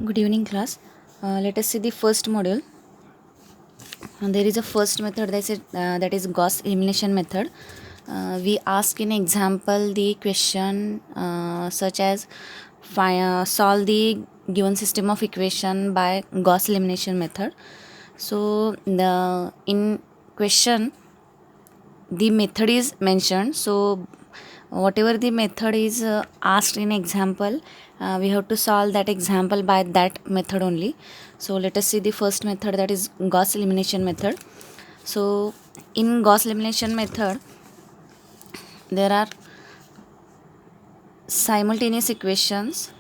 Good evening, class. Let us see the first module. And there is a first method that is Gauss elimination method. We ask in example the question such as solve the given system of equation by Gauss elimination method. So the in question the method is mentioned. So whatever the method is asked in example, we have to solve that example by that method only. So let us see the first method, that is Gauss elimination method. So in Gauss elimination method there are simultaneous equations,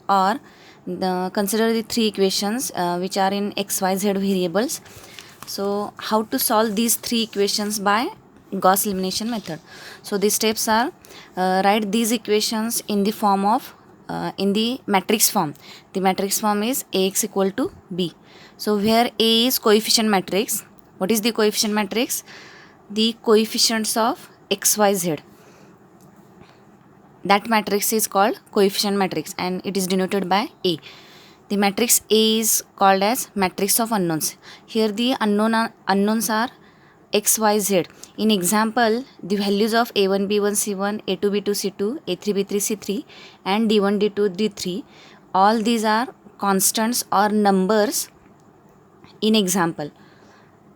or consider the three equations which are in xyz variables. So how to solve these three equations by Gauss elimination method? So the steps are, write these equations in the form of in the matrix form. The matrix form is Ax equal to b. So where A is coefficient matrix, what is the coefficient matrix? The coefficients of xyz, that matrix is called coefficient matrix and it is denoted by A. The matrix A is called as matrix of unknowns. Here the unknowns are x, y, z. In example, the values of a1 b1 c1, a2 b2 c2, a3 b3 c3 and d1 d2 d3, all these are constants or numbers in example,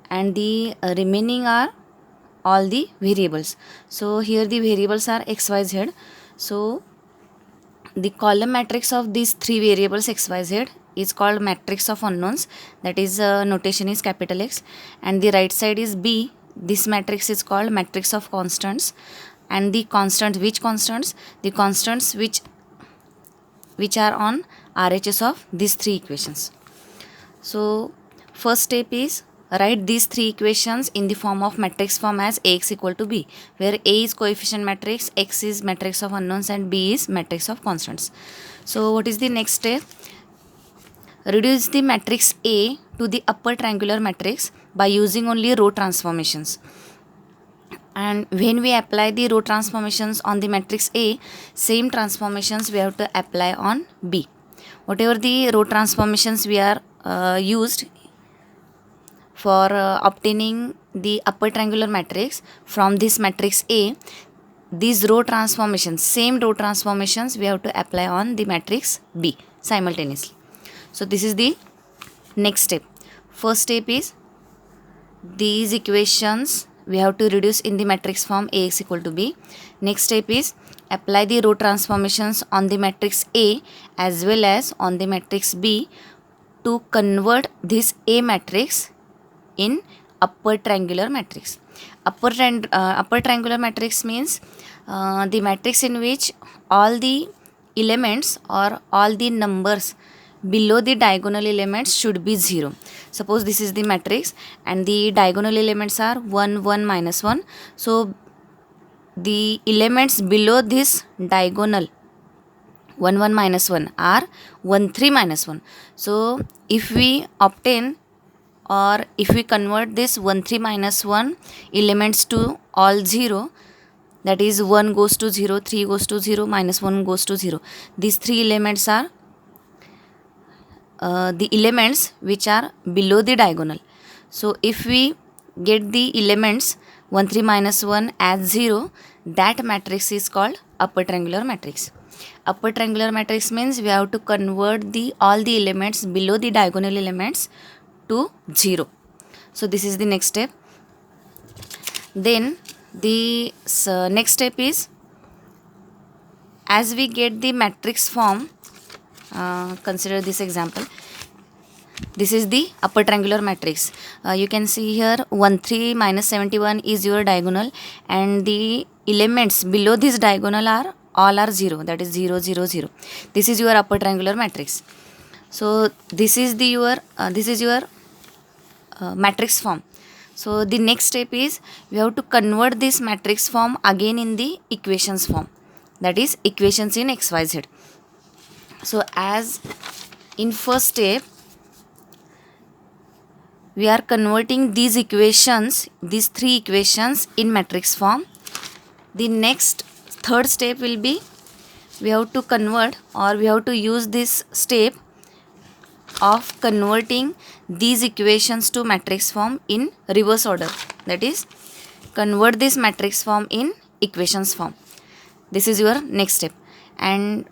and the remaining are all the variables. So here the variables are x, y, z. So the column matrix of these three variables x, y, z is called matrix of unknowns, that is notation is capital X, and the right side is B. This matrix is called matrix of constants, and the constants, which constants? The constants which are on RHS of these three equations. So first step is write these three equations in the form of matrix form as Ax equal to b, where A is coefficient matrix, X is matrix of unknowns and B is matrix of constants. So what is the next step? Reduce the matrix A to the upper triangular matrix by using only row transformations. And when we apply the row transformations on the matrix A, same transformations we have to apply on B. Whatever the row transformations we are used for obtaining the upper triangular matrix from this matrix A, these row transformations, same row transformations we have to apply on the matrix B simultaneously. So this is the next step. First step is these equations we have to reduce in the matrix form Ax equal to b. Next step is apply the row transformations on the matrix A as well as on the matrix B to convert this A matrix in upper triangular matrix. Upper triangular matrix means the matrix in which all the elements or all the numbers below the diagonal elements should be 0. Suppose this is the matrix and the diagonal elements are 1, 1, minus 1. So the elements below this diagonal 1, 1, minus 1 are 1, 3, minus 1. So if we obtain or if we convert this 1, 3, minus 1 elements to all 0, that is 1 goes to 0, 3 goes to 0, minus 1 goes to 0. These three elements are the elements which are below the diagonal. So if we get the elements 1, 3, minus 1 as 0, that matrix is called upper triangular matrix. Upper triangular matrix means we have to convert the all the elements below the diagonal elements to 0. So this is the next step. Then the next step is, as we get the matrix form, consider this example. This is the upper triangular matrix. You can see here 1, 3, minus 71 is your diagonal, and the elements below this diagonal are all are 0, that is 0, 0, 0. This is your upper triangular matrix. So this is the your matrix form. So the next step is we have to convert this matrix form again in the equations form, that is equations in xyz. So as in first step we are converting these equations, these three equations in matrix form. The next third step will be we have to convert, or we have to use this step of converting these equations to matrix form in reverse order. That is, convert this matrix form in equations form. This is your next step. And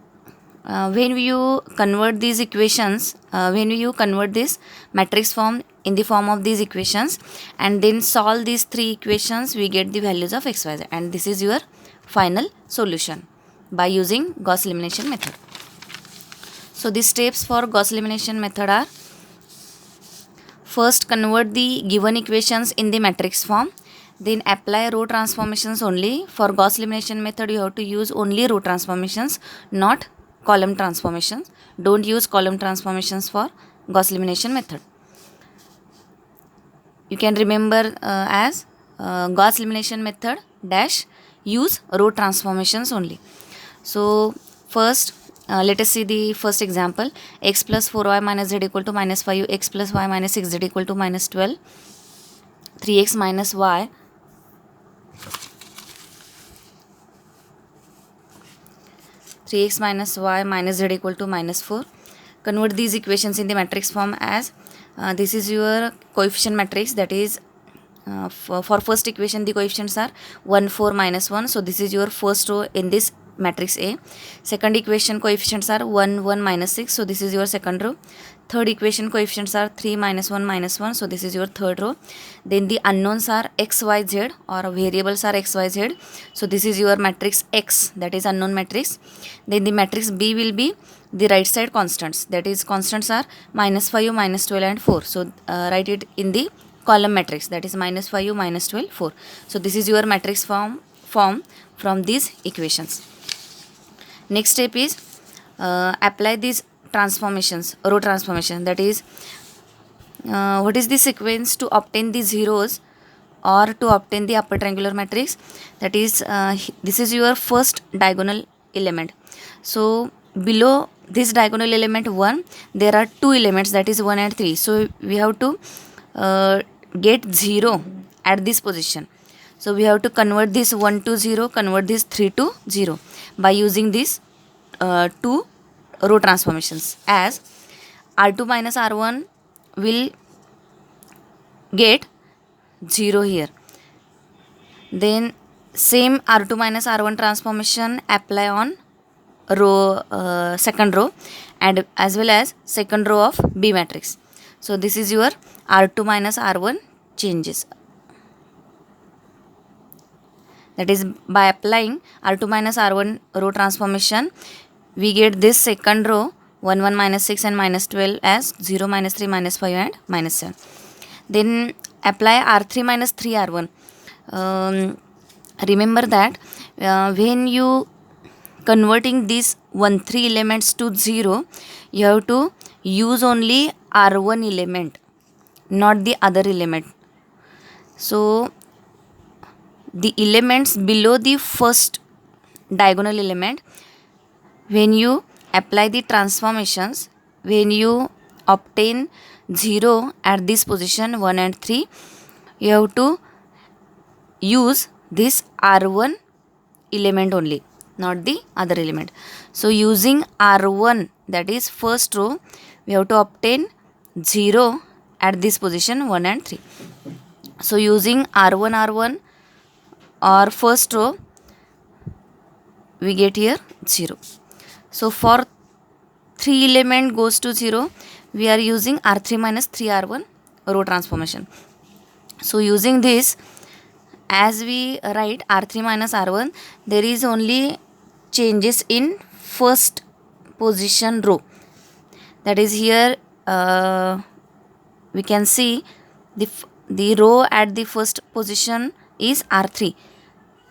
when you convert these equations, when you convert this matrix form in the form of these equations and then solve these three equations, we get the values of x, y, z, and this is your final solution by using Gauss elimination method. So the steps for Gauss elimination method are: first, convert the given equations in the matrix form, then apply row transformations only. For Gauss elimination method, you have to use only row transformations, not column transformations. Don't use column transformations for Gauss elimination method. You can remember as Gauss elimination method dash use row transformations only. So first, let us see the first example. X plus 4y minus z equal to minus 5, x plus y minus 6z equal to minus 12, 3x minus y, 3x minus y minus z equal to minus 4. Convert these equations in the matrix form as this is your coefficient matrix. That is, for first equation the coefficients are 1, 4, minus 1. So this is your first row in this matrix A. Second equation coefficients are 1, 1, minus 6. So this is your second row. Third equation coefficients are 3, minus 1, minus 1. So this is your third row. Then the unknowns are x, y, z, or variables are x, y, z. So this is your matrix X, that is unknown matrix. Then the matrix B will be the right side constants. That is, constants are minus 5, minus 12 and 4. So write it in the column matrix, that is minus 5, minus 12, 4. So this is your matrix form from these equations. Next step is apply these transformations, row transformation. That is, what is the sequence to obtain the zeros or to obtain the upper triangular matrix? That is, this is your first diagonal element. So below this diagonal element 1, there are two elements, that is 1 and 3. So we have to get 0 at this position. So we have to convert this 1 to 0, convert this 3 to 0 by using these two row transformations, as R2 minus R1 will get 0 here. Then same R2 minus R1 transformation apply on row second row and as well as second row of B matrix. So this is your R2 minus R1 changes. That is, by applying R2 minus R1 row transformation, we get this second row 1, 1, minus 6 and minus 12 as 0, minus 3, minus 5 and minus 7. Then apply R3 minus 3 R1. Remember that when you converting these 1, 3 elements to 0, you have to use only R1 element, not the other element. So the elements below the first diagonal element, when you apply the transformations, when you obtain 0 at this position 1 and 3, you have to use this R1 element only, not the other element. So using R1, that is first row, we have to obtain 0 at this position 1 and 3. So using R1 or first row, we get here 0. So for 3 element goes to 0, we are using R3 minus 3 R1 row transformation. So using this, as we write R3 minus R1, there is only changes in first position row. That is, here we can see the row at the first position is R3,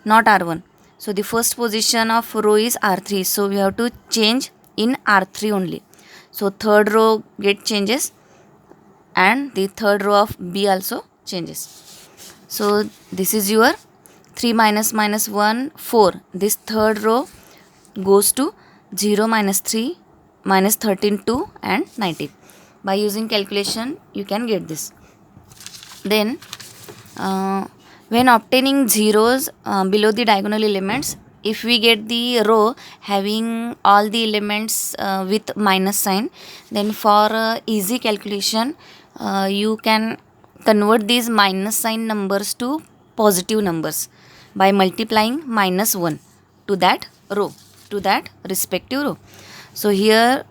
not R1. So the first position of row is R3. So we have to change in R3 only. So third row get changes and the third row of B also changes. So this is your 3 minus minus 1, 4. This third row goes to 0, minus 3, minus 13, 2 and 19. By using calculation, you can get this. Then when obtaining zeros below the diagonal elements, if we get the row having all the elements with minus sign, then for easy calculation you can convert these minus sign numbers to positive numbers by multiplying -1 to that row, to that respective row. So here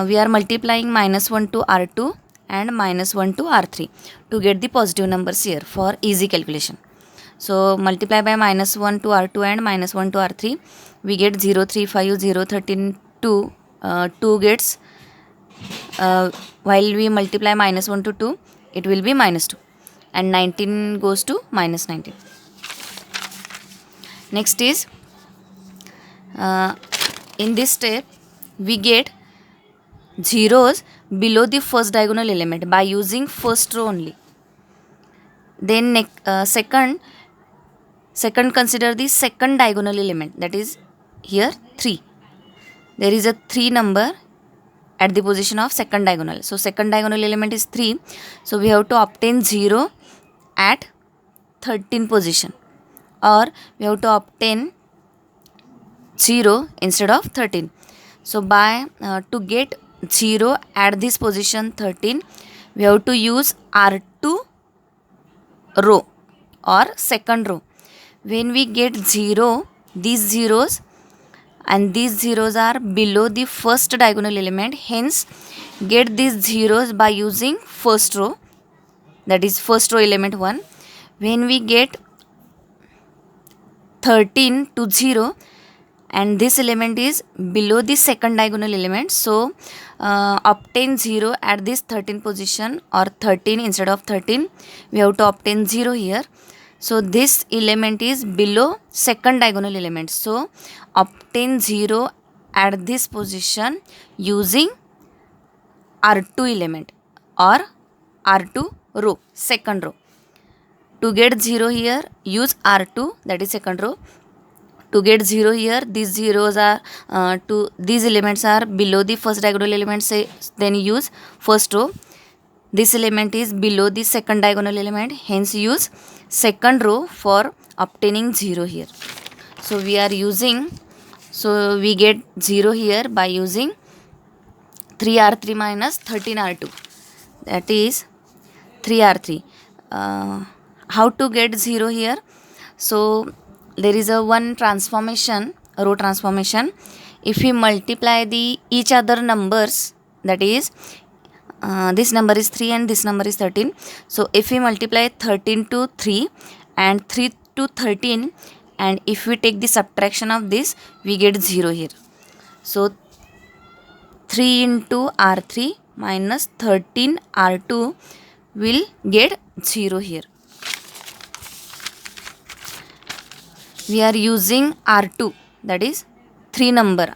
we are multiplying -1 to R2 and -1 to R3 to get the positive numbers here for easy calculation. So multiply by -1 to R2 and -1 to R3, we get 0, 3, 5, 0, 13, 2. 2 gets, while we multiply -1 to 2, it will be -2, and 19 goes to -19. Next is, in this step, we get zeros below the first diagonal element by using first row only. Then second consider the second diagonal element, that is here 3. There is a 3 number at the position of second diagonal. So second diagonal element is 3. So we have to obtain 0 at 13 position, or we have to obtain 0 instead of 13. So by to get 0 at this position 13, we have to use R2 row or second row. When we get 0, these zeros and these zeros are below the first diagonal element, hence get these zeros by using first row, that is first row element 1. When we get 13 to 0 and this element is below the second diagonal element, so obtain 0 at this 13 position, or 13 instead of 13, we have to obtain 0 here. So this element is below second diagonal element, so obtain 0 at this position using R2 element or R2 row, second row. To get 0 here, use R2, that is second row. To get 0 here, these zeros are these elements are below the first diagonal element, then use first row. This element is below the second diagonal element, hence use second row for obtaining 0 here. So we are using, so we get 0 here by using 3R3 minus 13R2, that is 3R3. How to get 0 here? So there is a one transformation, row transformation. If we multiply the each other numbers, that is this number is 3 and this number is 13. So if we multiply 13 to 3 and 3 to 13, and if we take the subtraction of this, we get 0 here. So 3 into R3 minus 13 R2 will get 0 here. We are using R2, that is 3 number,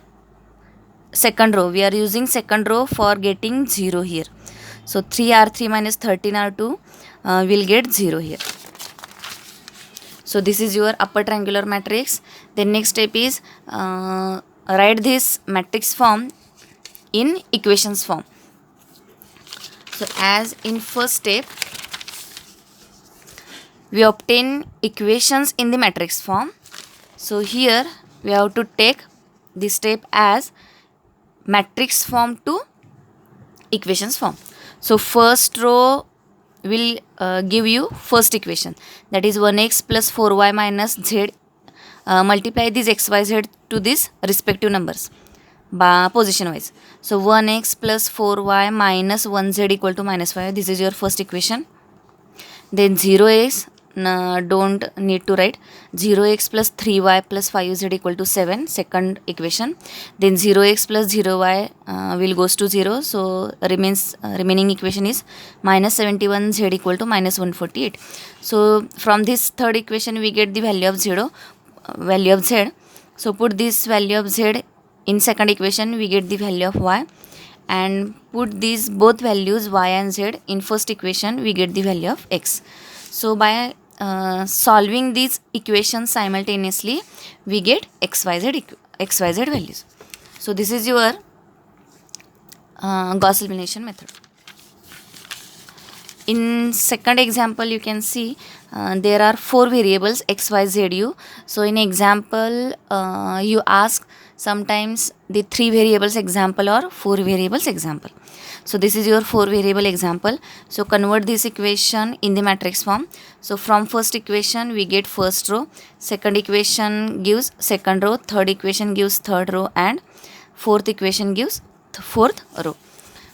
second row. We are using second row for getting 0 here. So 3R3 minus 13R2 will get 0 here. So this is your upper triangular matrix. The next step is write this matrix form in equations form. So as in first step, we obtain equations in the matrix form. So here we have to take this step as matrix form to equations form. So first row will give you first equation, that is 1x plus 4y minus z. Multiply these x, y, z to these respective numbers by position wise. So 1x plus 4y minus 1z equal to -5. This is your first equation. Then 0x, don't need to write. 0x plus 3y plus 5z equal to 7, second equation. Then 0x plus 0y will goes to 0. So remaining equation is -71z equal to -148. So from this third equation we get the value of value of z. So put this value of z in second equation, we get the value of y, and put these both values y and z in first equation, we get the value of x. So by solving these equations simultaneously, we get xyz values. So this is your Gauss elimination method. In second example, you can see there are 4 variables x, y, z, u. So in example, you ask sometimes the 3 variables example or 4 variables example. So this is your 4 variable example. So convert this equation in the matrix form. So from first equation we get first row, second equation gives second row, third equation gives third row, and fourth equation gives fourth row.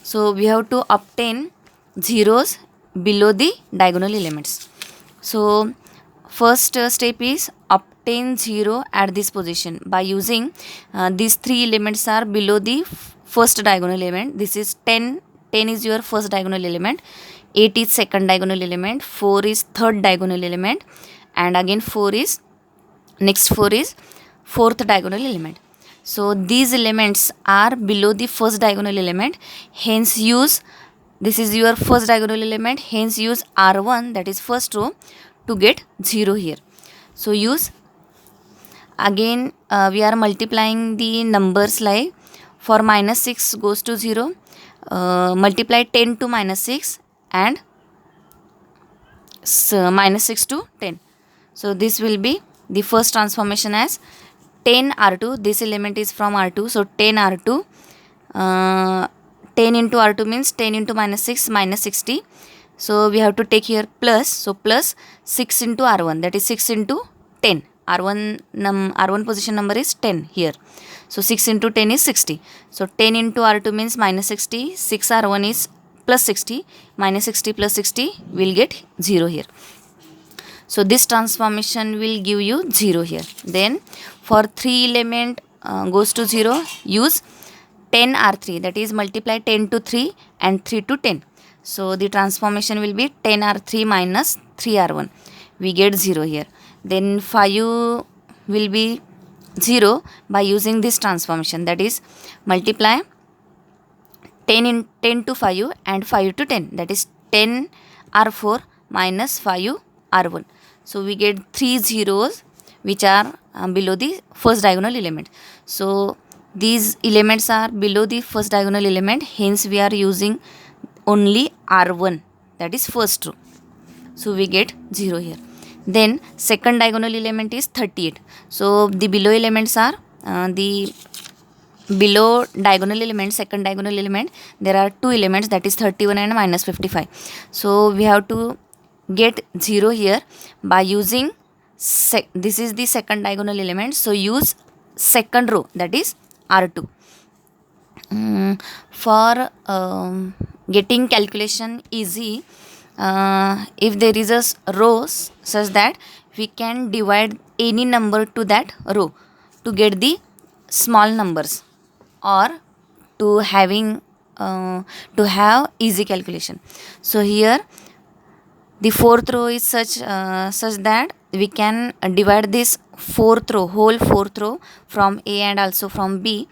So we have to obtain zeros below the diagonal elements. So first step is obtain 0 at this position by using these 3 elements are below the first diagonal element. This is 10 is your first diagonal element, 8 is second diagonal element, 4 is third diagonal element, and again 4 is fourth diagonal element. So these elements are below the first diagonal element, hence use, this is your first diagonal element, hence use R1, that is first row, to get 0 here. So use, again we are multiplying the numbers, like for minus 6 goes to 0, multiply 10 to minus 6 and minus 6 to 10. So this will be the first transformation as 10 R2. This element is from R2, so 10 R2. 10 into R2 means 10 into minus 6 minus 60. So we have to take here plus, so plus 6 into R1, that is 6 into 10. R1 position number is 10 here. So 6 into 10 is 60. So 10 into R2 means minus 60, 6 R1 is plus 60, minus 60 plus 60 will get 0 here. So this transformation will give you 0 here. Then for 3 element goes to 0, use 10 R3, that is multiply 10 to 3 and 3 to 10. So the transformation will be 10 R3 minus 3 R1. We get 0 here. Then 5 will be 0 by using this transformation, that is multiply 10 to 5 and 5 to 10, that is 10 R4 minus 5 R1. So we get 3 zeros which are below the first diagonal element. So these elements are below the first diagonal element, hence we are using only R1, that is first row. So we get 0 here. Then second diagonal element is 38. So the below elements are the below diagonal element, second diagonal element, there are 2 elements, that is 31 and minus 55. So we have to get 0 here by using this is the second diagonal element, so use second row, that is R2. For getting calculation easy, if there is a row such that we can divide any number to that row to get the small numbers, or to having to have easy calculation. So here the fourth row is such that we can divide this whole fourth row from A and also from B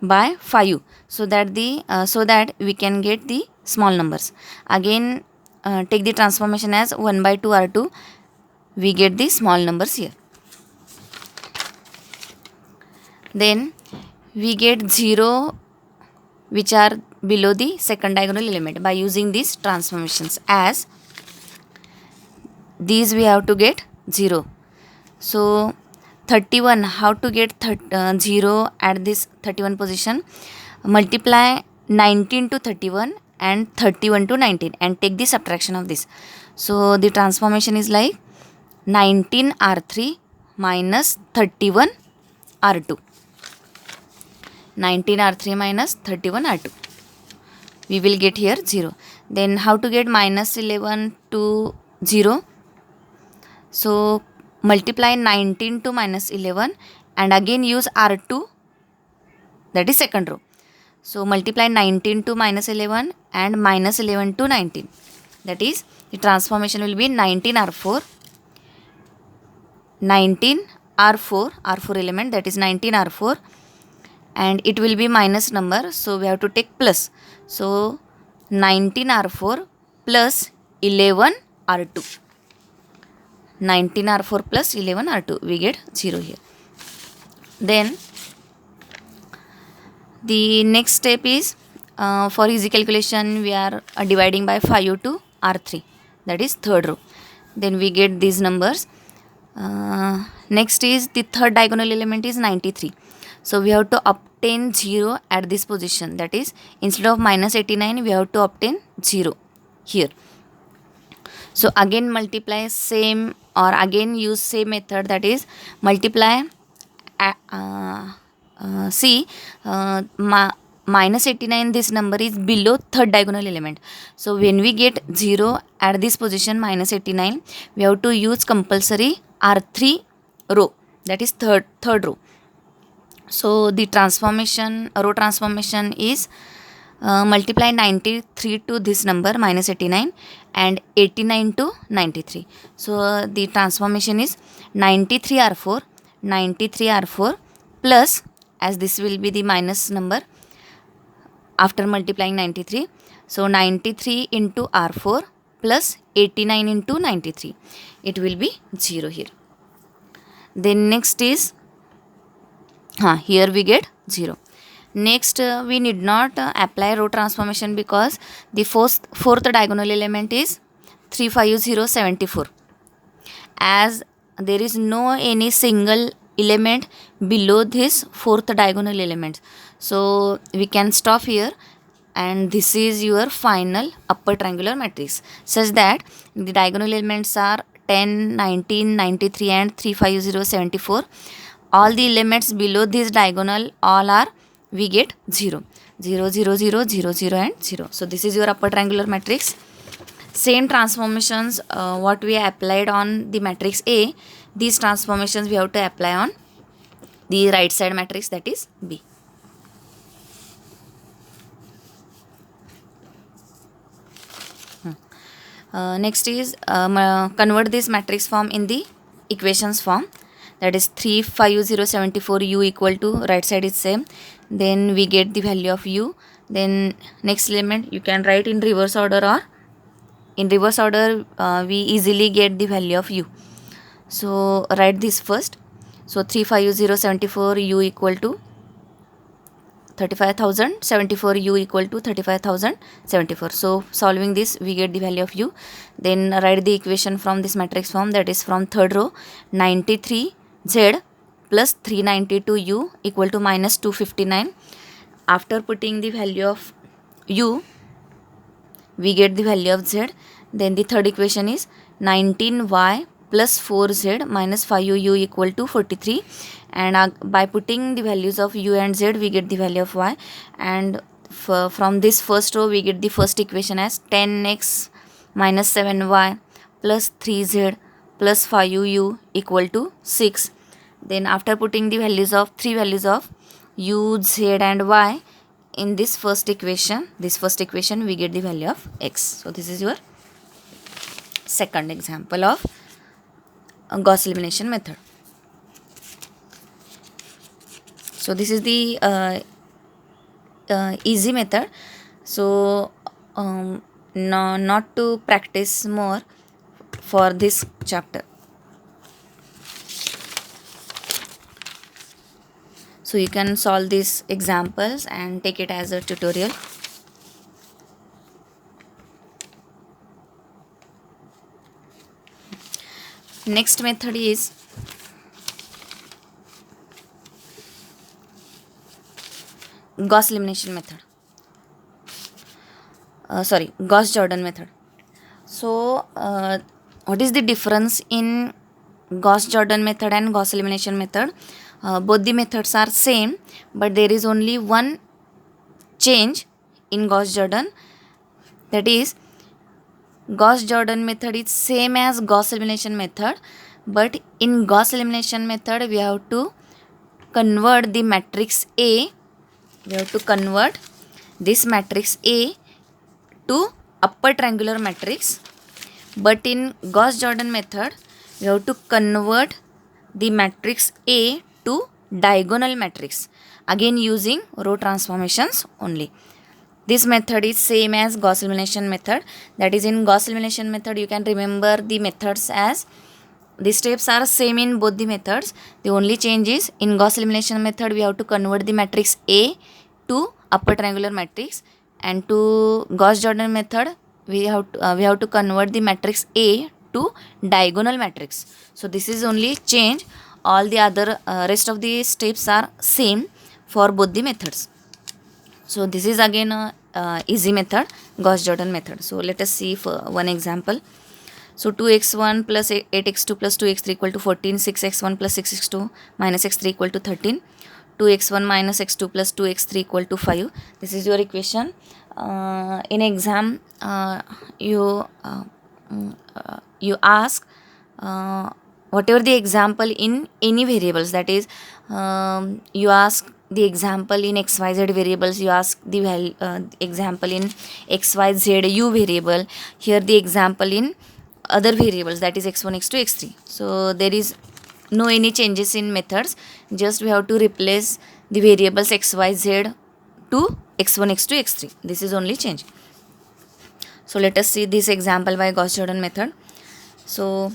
by 5, so that we can get the small numbers. Again take the transformation as 1 by 2 R2, we get the small numbers here. Then we get 0 which are below the second diagonal element by using these transformations, as these we have to get 0. So 31, how to get 0 at this 31 position? Multiply 19 to 31 and 31 to 19 and take the subtraction of this. So the transformation is like 19 R3 minus 31 R2. 19 R3 minus 31 R2. We will get here 0. Then how to get minus 11 to 0? So multiply 19 to minus 11 and again use R2, that is second row. So multiply 19 to minus 11 and minus 11 to 19. That is, the transformation will be 19 R4, 19 R4, R4 element, that is 19 R4, and it will be minus number, so we have to take plus. So 19 R4 plus 11 R2. 19 R4 plus 11 R2, we get 0 here. Then the next step is for easy calculation we are dividing by 5 to R3, that is third row. Then we get these numbers. Next is the third diagonal element is 93. So we have to obtain 0 at this position, that is instead of minus 89 we have to obtain 0 here. So again multiply same, or again use same method, that is multiply see minus 89, this number is below third diagonal element. So when we get 0 at this position minus 89, we have to use compulsory R3 row, that is third row. So the transformation, row transformation is multiply 93 to this number minus 89 and 89 to 93. So the transformation is 93 R4, 93 R4 plus, as this will be the minus number after multiplying 93. So 93 into R4 plus 89 into 93. It will be 0 here. Then next is, here we get 0. Next we need not apply row transformation because the fourth diagonal element is 35074. As there is no any single element below this fourth diagonal element, so we can stop here, and this is your final upper triangular matrix, such that the diagonal elements are 10, 19, 93 and 35074. All the elements below this diagonal, all are, we get 0, 0, 0, 0, 0, 0 and 0. So this is your upper triangular matrix. Same transformations what we applied on the matrix A, these transformations we have to apply on the right side matrix, that is B. Next is convert this matrix form in the equations form, that is 35074 u equal to, right side is same, then we get the value of u. Then next element you can write in reverse order, or in reverse order we easily get the value of u. So write this first. So 35074 u equal to 35,074, u equal to 35,074. So solving this we get the value of u. Then write the equation from this matrix form, that is from third row 93z plus 392u equal to minus 259. After putting the value of u, we get the value of z. Then the third equation is 19y plus 4z minus 5u equal to 43. And by putting the values of u and z, we get the value of y. And from this first row, we get the first equation as 10x minus 7y plus 3z plus 5u equal to 6. Then after putting the values of three values of u, z and y in this first equation, we get the value of x. So this is your second example of Gauss elimination method. So this is the easy method. So not to practice more for this chapter. So you can solve these examples and take it as a tutorial. Next method is Gauss elimination method. Gauss-Jordan method. So what is the difference in Gauss-Jordan method and Gauss elimination method? Both the methods are same, but there is only one change in Gauss-Jordan, that is Gauss-Jordan method is same as Gauss elimination method, but in Gauss elimination method we have to convert the matrix A, we have to convert this matrix A to upper triangular matrix, but in Gauss-Jordan method we have to convert the matrix A to diagonal matrix, again using row transformations only. This method is same as Gauss elimination method, that is in Gauss elimination method you can remember the methods as the steps are same in both the methods. The only change is in Gauss elimination method we have to convert the matrix A to upper triangular matrix, and to Gauss-Jordan method we have to convert the matrix A to diagonal matrix. So this is only change. All the other rest of the steps are same for both the methods. So this is again a easy method, Gauss-Jordan method. So let us see for one example. So 2x1 plus 8x2 plus 2x3 equal to 14, 6x1 plus 6x2 minus x3 equal to 13, 2x1 minus x2 plus 2x3 equal to 5. This is your equation. In exam, you ask whatever the example in any variables, that is you ask the example in xyz variables, you ask the example in xyz u variable, here the example in other variables, that is x1 x2 x3. So there is no any changes in methods, just we have to replace the variables xyz to x1 x2 x3. This is only change. So let us see this example by Gauss-Jordan method. So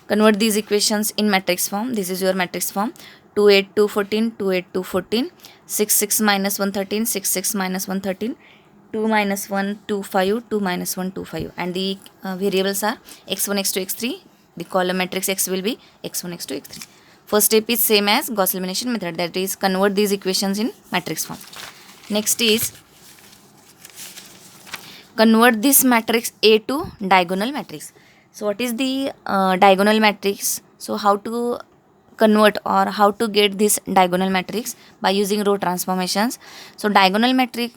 convert these equations in matrix form. This is your matrix form. 2 8 2 14, 2 8 2 14, 6 6 minus 1 13, 6 6 minus 1 13, 2 minus 1 2 5, 2 minus 1 2 5, and the variables are x1 x2 x3. The column matrix x will be x1 x2 x3. First step is same as Gauss elimination method, that is convert these equations in matrix form. Next is convert this matrix A to diagonal matrix. So what is the diagonal matrix? So how to convert or how to get this diagonal matrix? By using row transformations. So diagonal matrix